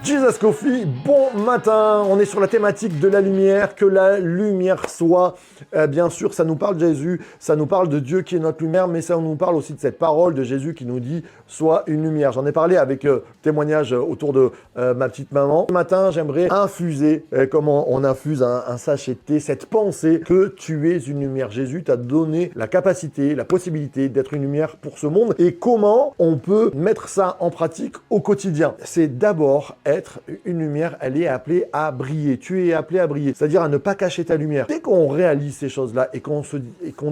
Jesus Coffee, bon matin. On est sur la thématique de la lumière, que la lumière soit. Bien sûr, ça nous parle de Jésus, ça nous parle de Dieu qui est notre lumière, mais ça nous parle aussi de cette parole de Jésus qui nous dit « Sois une lumière ». J'en ai parlé avec témoignage autour de ma petite maman. Ce matin, j'aimerais infuser, comment on infuse un sachet de thé, cette pensée que tu es une lumière. Jésus t'a donné la capacité, la possibilité d'être une lumière pour ce monde. Et comment on peut mettre ça en pratique au quotidien? C'est d'abord être une lumière, elle est appelée à briller. Tu es appelé à briller, c'est-à-dire à ne pas cacher ta lumière. Dès qu'on réalise ces choses-là et qu'on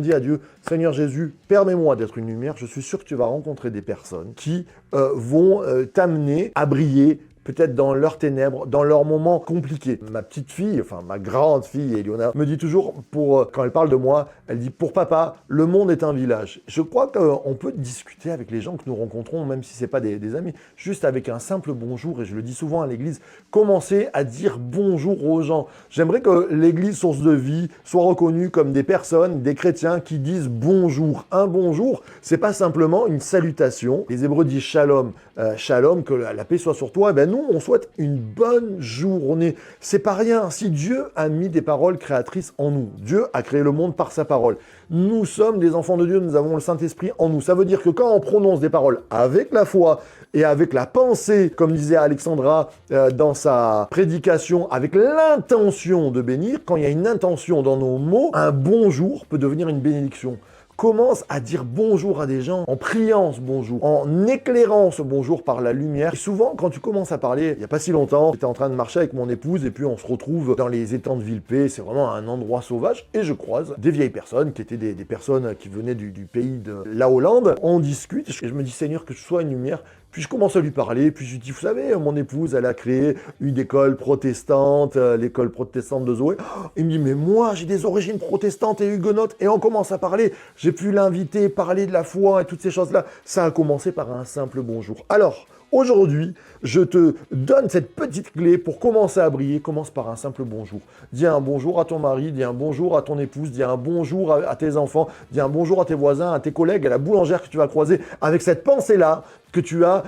dit à Dieu, Seigneur Jésus, permets-moi d'être une lumière, je suis sûr que tu vas rencontrer des personnes qui vont t'amener à briller, peut-être dans leurs ténèbres, dans leurs moments compliqués. Ma petite fille, enfin ma grande fille, Eliona, me dit toujours, quand elle parle de moi, elle dit « Pour papa, le monde est un village ». Je crois qu'on peut discuter avec les gens que nous rencontrons, même si ce n'est pas des amis, juste avec un simple bonjour, et je le dis souvent à l'église, commencer à dire bonjour aux gens. J'aimerais que l'église Source de Vie soit reconnue comme des personnes, des chrétiens qui disent bonjour. Un bonjour, c'est pas simplement une salutation. Les Hébreux disent shalom. Shalom, que la paix soit sur toi. Et ben nous, on souhaite une bonne journée. C'est pas rien. Si Dieu a mis des paroles créatrices en nous, Dieu a créé le monde par sa parole. Nous sommes des enfants de Dieu, nous avons le Saint-Esprit en nous. Ça veut dire que quand on prononce des paroles avec la foi et avec la pensée, comme disait Alexandra dans sa prédication, avec l'intention de bénir, quand il y a une intention dans nos mots, un bonjour peut devenir une bénédiction. Commence à dire bonjour à des gens en priant ce bonjour, en éclairant ce bonjour par la lumière. Et souvent, quand tu commences à parler, il n'y a pas si longtemps, j'étais en train de marcher avec mon épouse et puis on se retrouve dans les étangs de Villepé. C'est vraiment un endroit sauvage et je croise des vieilles personnes qui étaient des personnes qui venaient du pays de la Hollande. On discute et je me dis, Seigneur, que je sois une lumière. Puis je commence à lui parler, puis je lui dis, vous savez, mon épouse, elle a créé une école protestante, l'école protestante de Zoé. Il me dit, mais moi, j'ai des origines protestantes et huguenotes. Et on commence à parler. J'ai pu l'inviter, parler de la foi et toutes ces choses-là. Ça a commencé par un simple bonjour. Alors, aujourd'hui, je te donne cette petite clé pour commencer à briller. Commence par un simple bonjour. Dis un bonjour à ton mari, dis un bonjour à ton épouse, dis un bonjour à tes enfants, dis un bonjour à tes voisins, à tes collègues, à la boulangère que tu vas croiser. Avec cette pensée-là, que tu as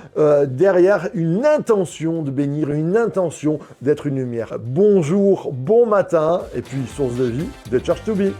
derrière une intention de bénir, une intention d'être une lumière. Bonjour, bon matin, et puis source de vie de Church to Be.